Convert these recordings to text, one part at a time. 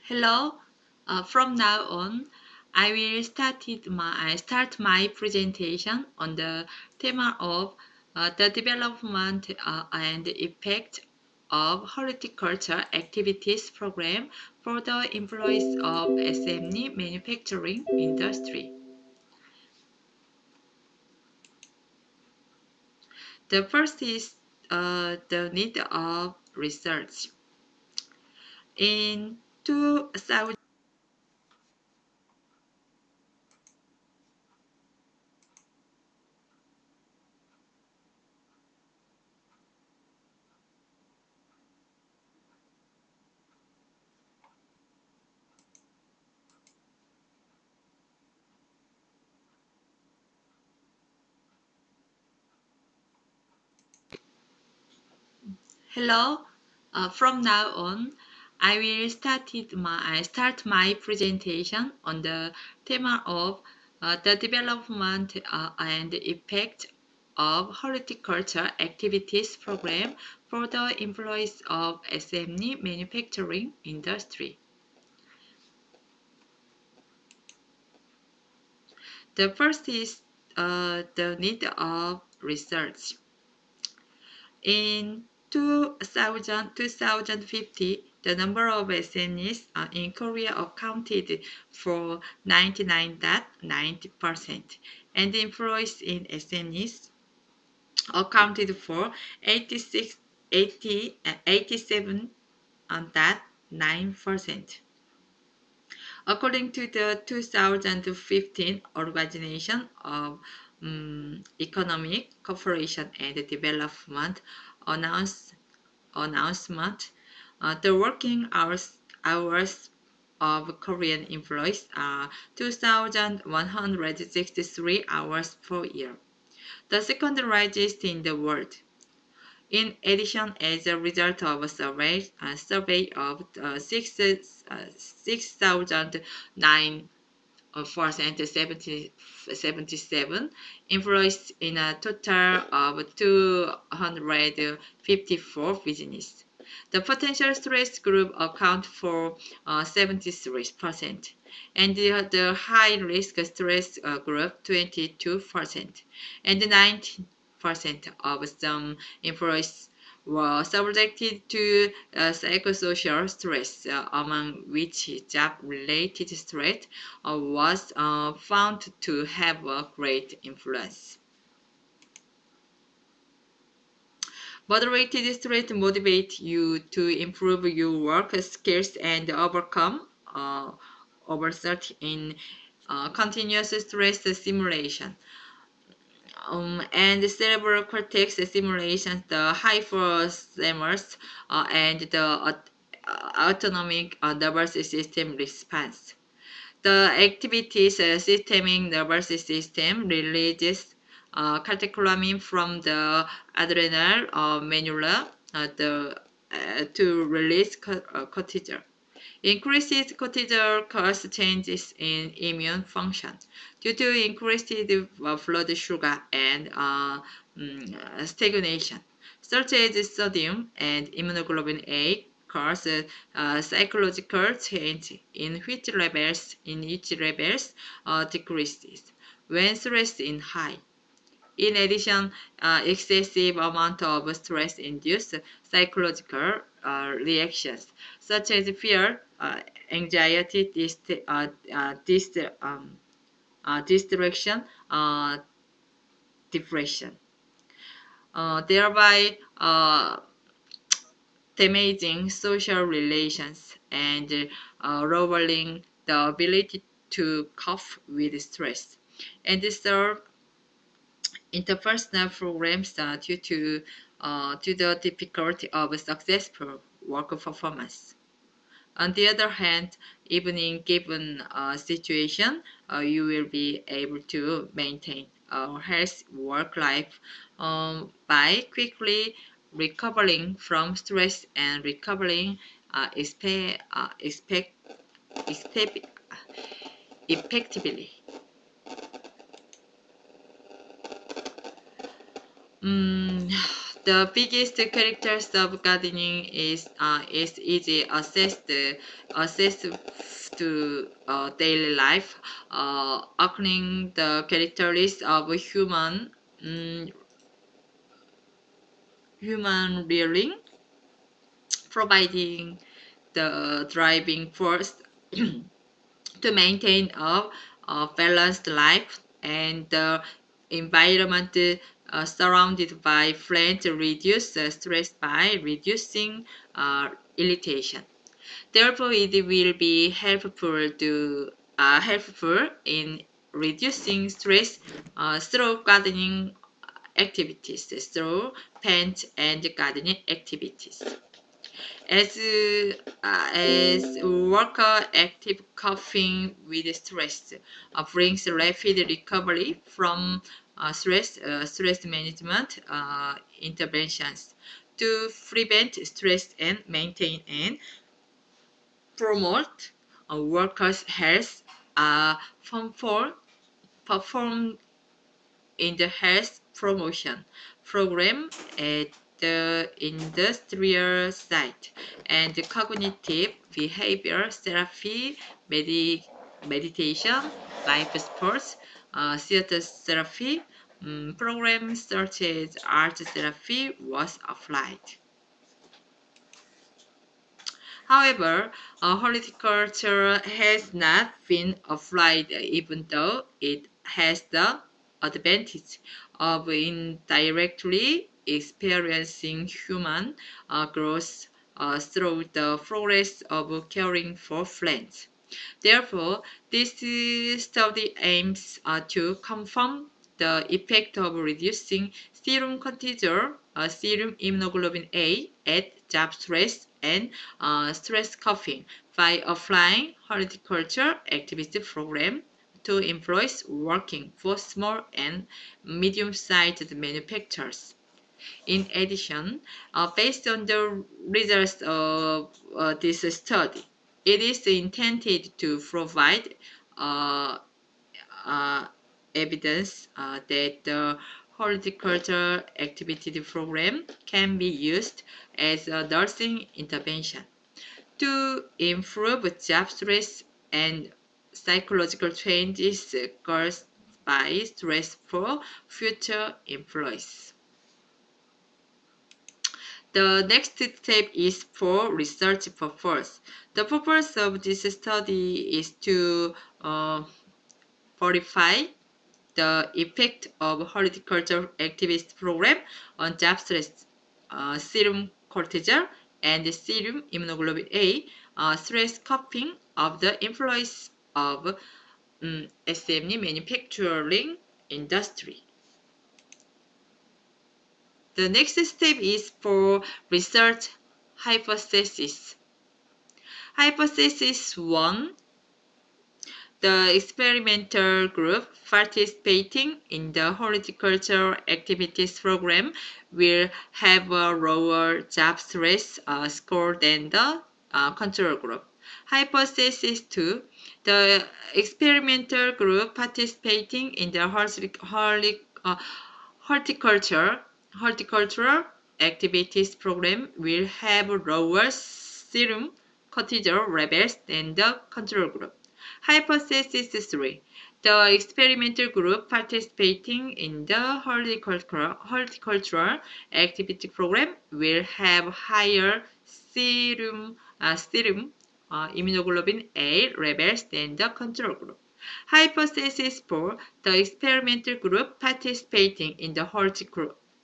Hello. From now on, I will start my presentation on the theme of the development and effect of horticulture activities program for the employees of SME manufacturing industry. The first is the need of research. In 2000, Hello. From now on, I will start my presentation on the theme of the development and effect of horticulture activities program for the employees of SME manufacturing industry. The first is the need of research. In 2050, the number of SMEs in Korea accounted for 99.9%, and employees in SMEs accounted for 87.9%. According to the 2015 Organization of Economic Cooperation and Development announcement, the working hours of Korean employees are 2,163 hours per year, the second largest in the world. In addition, as a result of a survey of 6,009% 77 employees in a total of 254 businesses. The potential stress group account for 73%, and the high risk stress group 22%, and 19% of some employees were subjected to psychosocial stress, among which job-related stress was found to have a great influence. Moderated stress motivates you to improve your work skills and overcome oversight in continuous stress simulation. And cerebral cortex simulations, the hypothalamus and the autonomic nervous system response. The activities systemic nervous system releases catecholamine from the adrenal medulla to release cortisol. Increased cortisol causes changes in immune function due to increased blood sugar and stagnation, such as sodium and immunoglobulin A cause psychological change in which levels decreases when stress is high. In addition, excessive amount of stress induces psychological reactions such as fear, anxiety, distraction, depression, thereby damaging social relations and lowering the ability to cope with stress. And third, interpersonal programs due to the difficulty of successful work performance. On the other hand, even in given situation, you will be able to maintain a healthy work life by quickly recovering from stress and recovering effectively. The biggest characters of gardening is easy access to daily life, occurring the characteristics of mm, human rearing, providing the driving force to maintain a balanced life, and the environment surrounded by plants reduce stress by reducing irritation. Therefore, it will be helpful in reducing stress through gardening activities, through paint and gardening activities. As worker active coping with stress brings rapid recovery from stress management interventions to prevent stress and maintain and promote workers' health. Perform in the health promotion program at the industrial site, and cognitive behavior therapy, meditation, life sports, theater therapy, programs such as art therapy was applied. However, horticulture has not been applied even though it has the advantage of indirectly experiencing human growth through the progress of caring for plants. Therefore, this study aims to confirm the effect of reducing serum cortisol, serum immunoglobulin A at job stress and stress coughing by applying horticulture activity program to employees working for small and medium-sized manufacturers. In addition, based on the results of this study, it is intended to provide uh, uh, evidence that the horticulture activity program can be used as a nursing intervention to improve job stress and psychological changes caused by stress for future employees. The next step is for research purpose. The purpose of this study is to verify the effect of horticulture activist program on job stress, serum cortisol, and serum immunoglobulin A, stress coping of the employees of SME manufacturing industry. The next step is for research hypothesis. Hypothesis 1. The experimental group participating in the horticultural activities program will have a lower job stress score than the control group. Hypothesis 2. The experimental group participating in the horticultural activities program will have lower serum cortisol levels than the control group. Hypothesis 3. The experimental group participating in the horticultural activity program will have higher serum immunoglobulin A levels than the control group. Hypothesis 4. The experimental group participating in the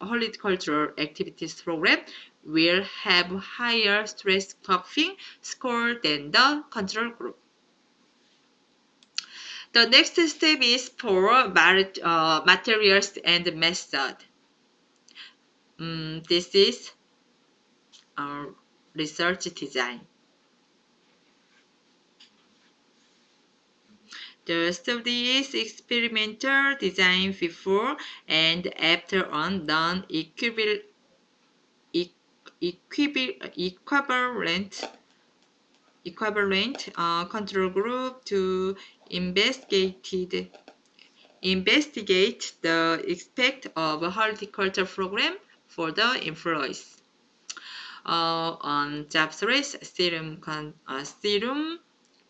horticultural activities program will have higher stress coping score than the control group. The next step is for materials and method. This is research design. The study is experimental design before and after on non-equivalent control group to investigate the effect of a horticulture program for the employees. On job stress, serum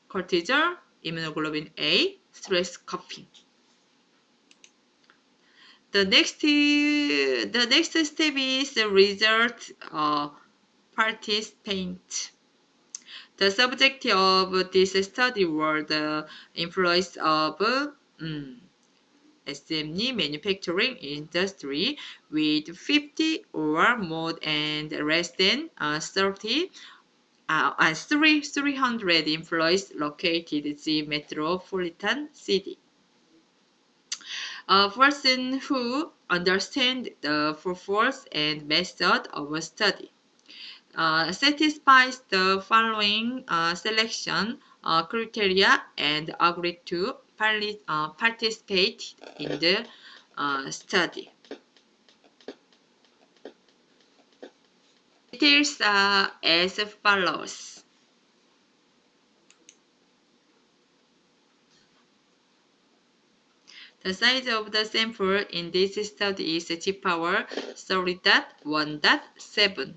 cortisol, immunoglobulin A, stress coughing. The next step is the result participant. The subject of this study were the employees of SME manufacturing industry with 50 or more and less than 300 employees located in the metropolitan city. A person who understands the purpose and method of a study satisfies the following selection criteria and agree to participate in the study. Details are as follows. The size of the sample in this study is G power 30.1.7.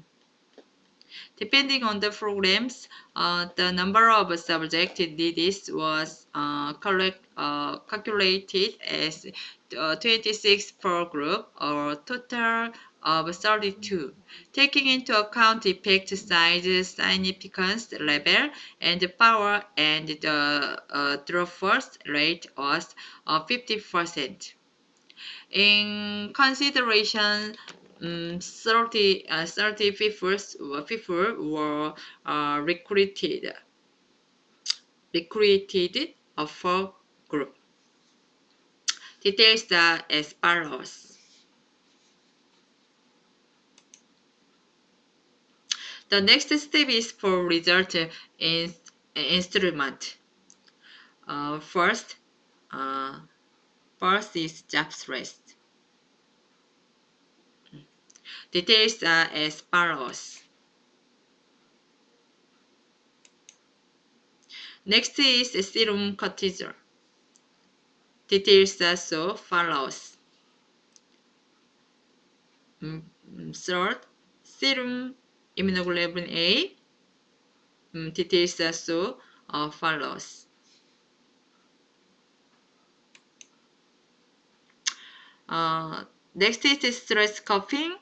Depending on the programs, the number of subjects needed was calculated as 26 per group, or total of 32, taking into account effect size, significance level, and power, and the drop-first rate was 50%. In consideration, 30 people were recruited for group. Details are as follows. The next step is for result instrument. First is job stress. Details are as follows. Next is serum cortisol. Details are so follows. Third, serum immunoglobulin A. Details are so follows. Next is stress coughing.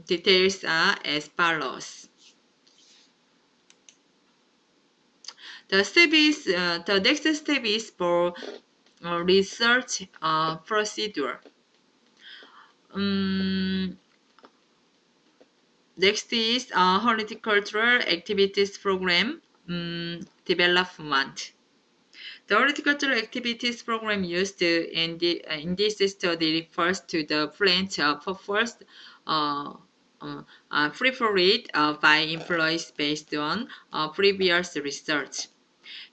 Details are as follows. The next step is for research procedure. Next is horticultural activities program development. The horticultural activities program used in this study refers to the plants proposed prepared by employees based on previous research.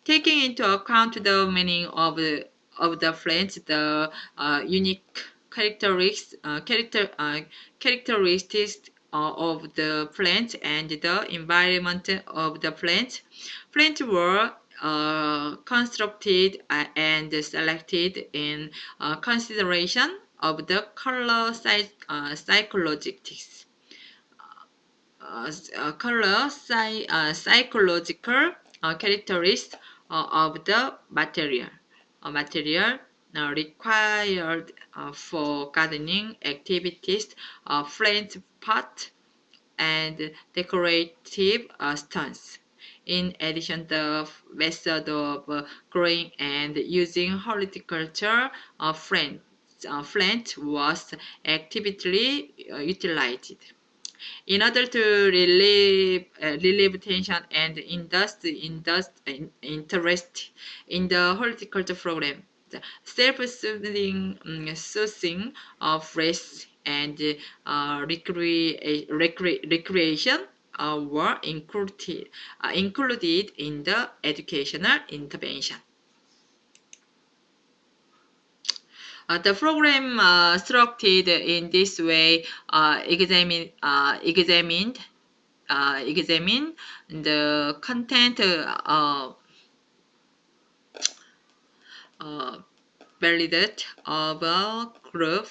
Taking into account the meaning of the plants, the unique characteristics of the plant, and the environment of the plant, plants were constructed and selected in consideration of the color psychologics. Psychological characteristics of the material required for gardening activities, plant pot, and decorative stones. In addition, the method of growing and using horticulture plant was actively utilized. In order to relieve tension and interest in the horticulture program, the self-soothing of rest and recreation were included in the educational intervention. The program structured in this way examined the content validate of a group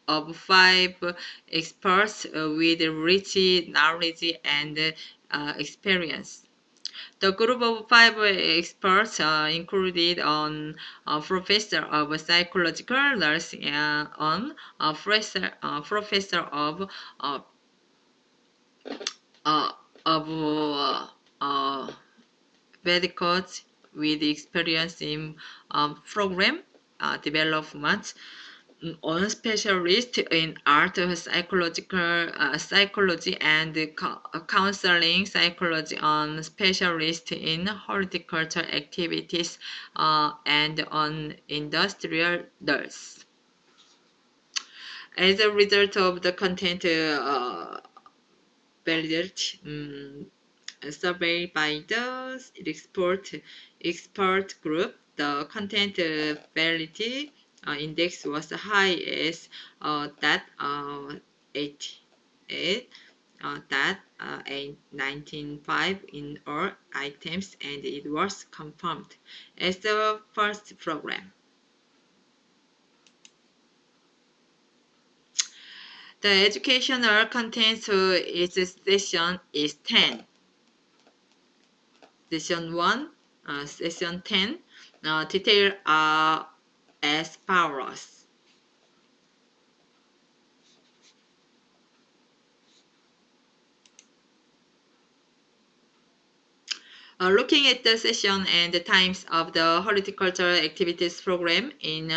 of 5 experts with rich knowledge and experience. The group of 5 experts included on a professor of psychological nursing and on a professor uh, uh, of medical with experience in program development, one specialist in art psychology and counseling psychology, on specialist in horticultural activities and on industrial nurse. As a result of the content validate survey by the expert group, the content validity index was high as that 88, that 19.5 in all items, and it was confirmed as the first program. The educational content to each session is 10. Session 1, Session 10, details are as follows. Looking at the session and the times of the horticultural activities program in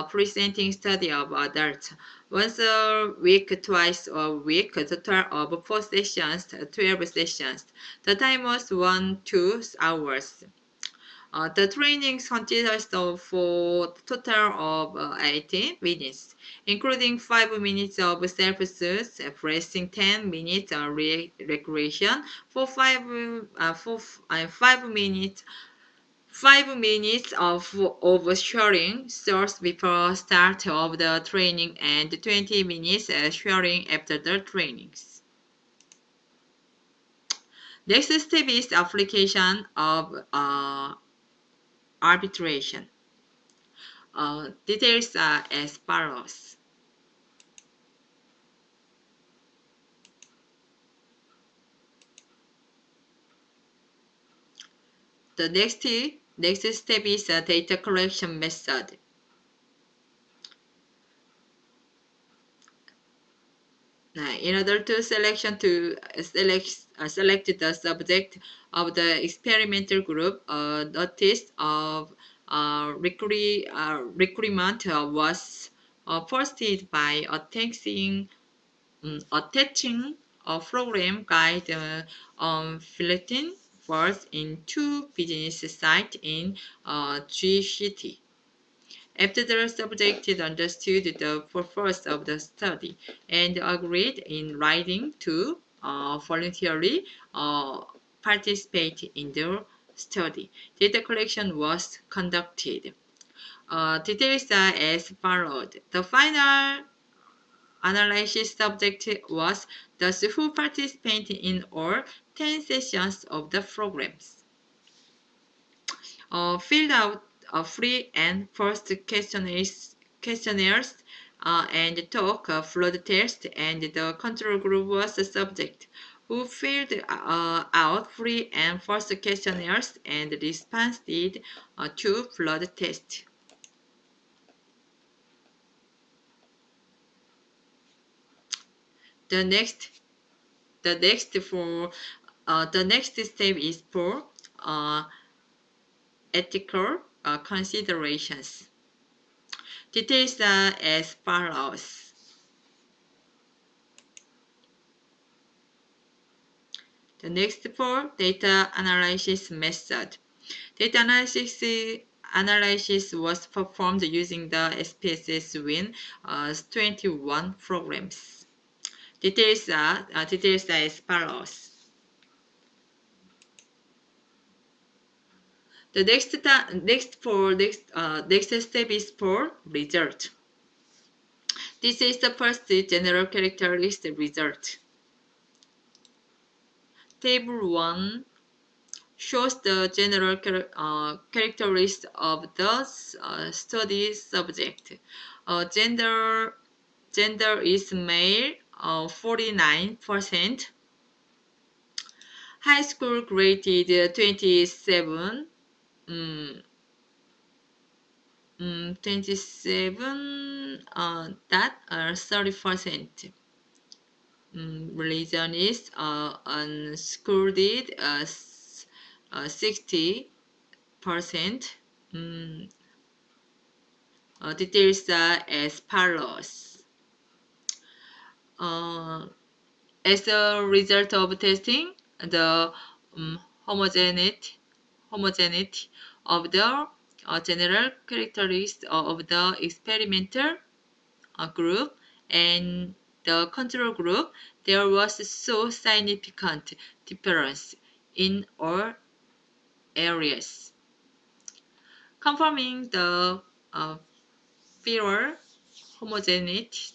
presenting study of adults. Once a week, twice a week, total of 4 sessions, 12 sessions. The time was 1-2 hours. The training consists of a total of 80 minutes, including 5 minutes of self-service, pressing 10 minutes of recreation for 5 minutes of sharing source before start of the training, and 20 minutes sharing after the trainings. Next step is application of arbitration. Details are as follows. The next step is a data collection method. In order to select the subject of the experimental group, a notice of requirement was posted by attaching a program guide on Philippine boards in 2 business sites in G-City. After the subject understood the purpose of the study and agreed in writing to voluntarily participate in the study, data collection was conducted. Details are as followed. The final analysis subject was those who participated in all 10 sessions of the programs. Filled out free and first questionnaires and took a flood test, and the control group was the subject who filled out free and first questionnaires and responded to flood test. The next step is for ethical considerations. Details are as follows. The next for data analysis method. Data analysis was performed using the SPSS WIN 21 programs. Details are as follows. The next step is for result. This is the first general characteristic result. Table 1 shows the general characteristics of the study subject. Gender Gender is male, 49%. High school graded 27, 27 that are 30%. Religion is unschooled 60%. Details are as follows. As a result of testing, the homogeneity of the general characteristics of the experimental group and the control group, there was so significant difference in all areas, confirming the viral homogeneity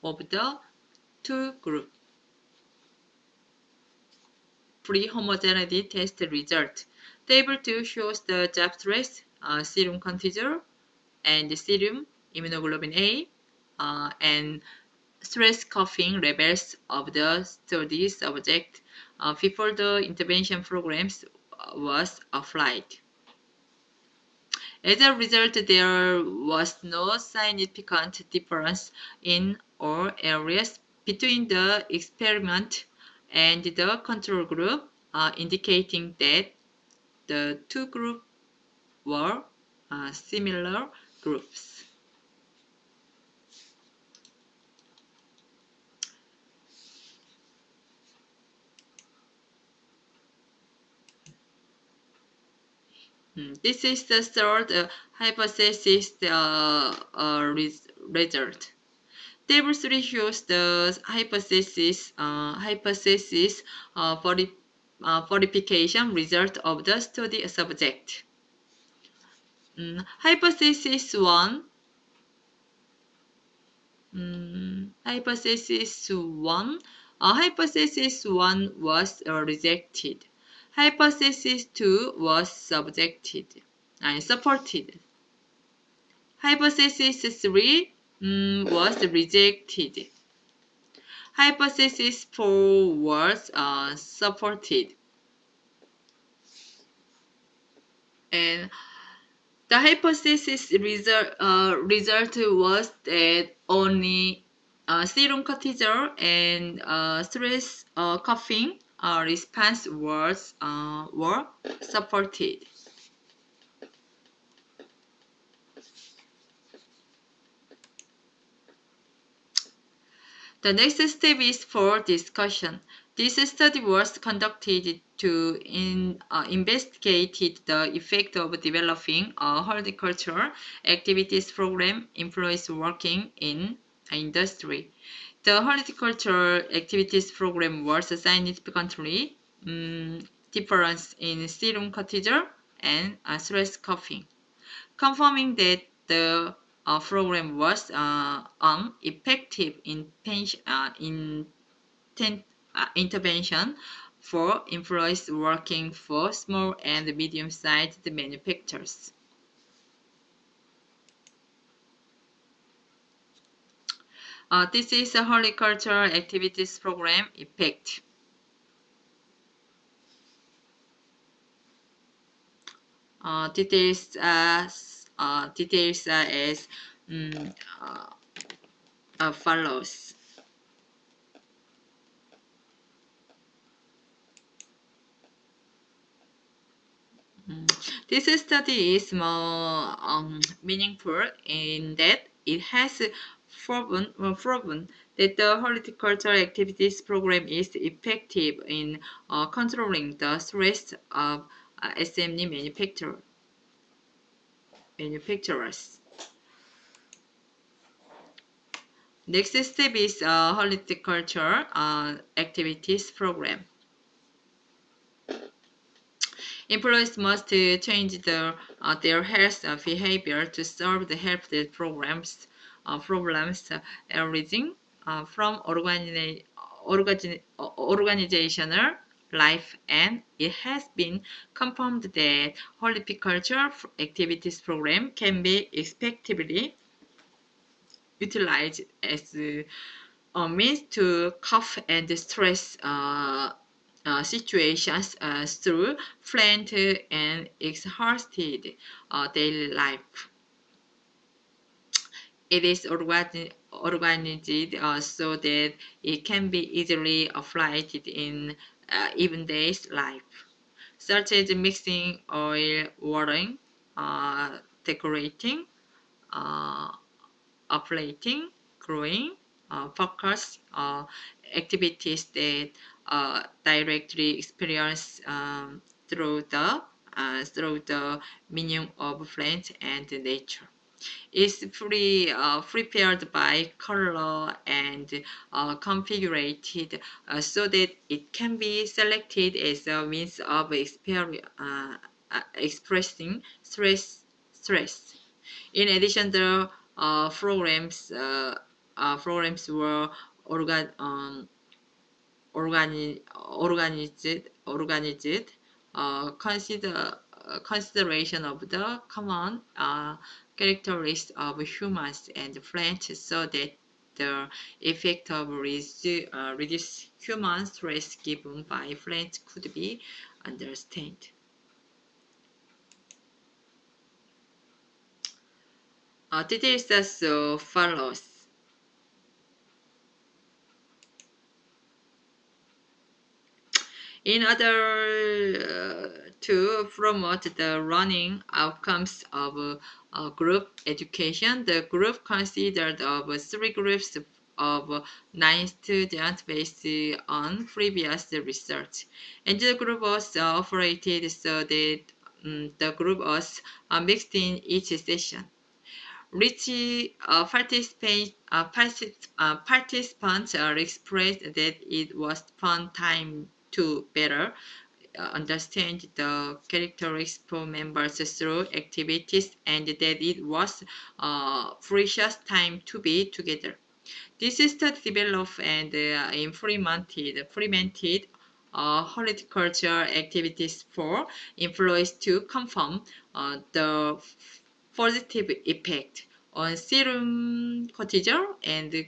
of the two groups. Pre-homogeneity test result. Table 2 shows the job stress, serum cortisol, and serum immunoglobulin A, and stress coughing levels of the study subject before the intervention programs was applied. As a result, there was no significant difference in all areas between the experiment and the control group, indicating that the two groups were similar groups. This is the third hypothesis result. Table 3 shows the hypothesis verification result of the study subject. Hypothesis 1 Hypothesis 1 was rejected. Hypothesis 2 was supported. Hypothesis 3 was rejected. Hypothesis 4 was supported. And the hypothesis result was that only serum cortisol and stress coughing response were supported. The next step is for discussion. This study was conducted to investigate the effect of developing a horticultural activities program employees working in industry. The horticultural activities program was significantly difference in serum cortisol and stress coughing, confirming that the program was effective intervention for employees working for small and medium-sized manufacturers. This is a horticultural activities program effect. Details are as follows. This study is more meaningful in that it has proven that the horticultural activities program is effective in controlling the stress of SME manufacturers. Next step is horticultural activities program. Employees must change their health behavior to solve the health problems arising from organizational life, and it has been confirmed that horticultural activities program can be effectively utilized as a means to cope and stress situations through flat and exhausted daily life. It is organized so that it can be easily applied in everyday life, such as mixing oil, watering, decorating, uh, plating, growing, focus, activities that directly experience through the medium of plants and nature. Is prepared by color and configured so that it can be selected as a means of expressing stress. In addition, the programs were organ, organized consideration of the common characteristics of humans and plants so that the effect of reduce human stress given by plants could be understood. Details as follows. In order to promote the learning outcomes of group education, the group consisted of three groups of 9 students based on previous research. And the group was operated so that the group was mixed in each session. Rich participants expressed that it was fun time to better understand the characteristics for members through activities and that it was precious time to be together. This is to develop and implemented horticultural activities for employees to confirm the positive effect on serum cortisol and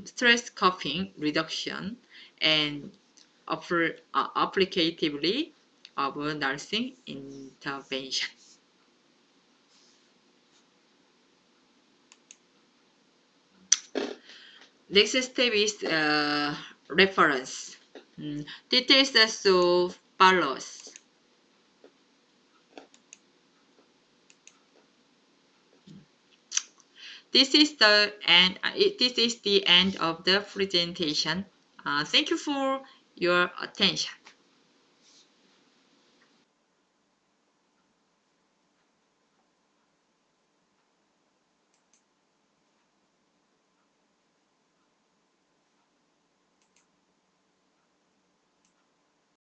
stress coping reduction and applicatively of nursing intervention. Next step is reference. Details as follows. This is the end of the presentation. Thank you for your attention.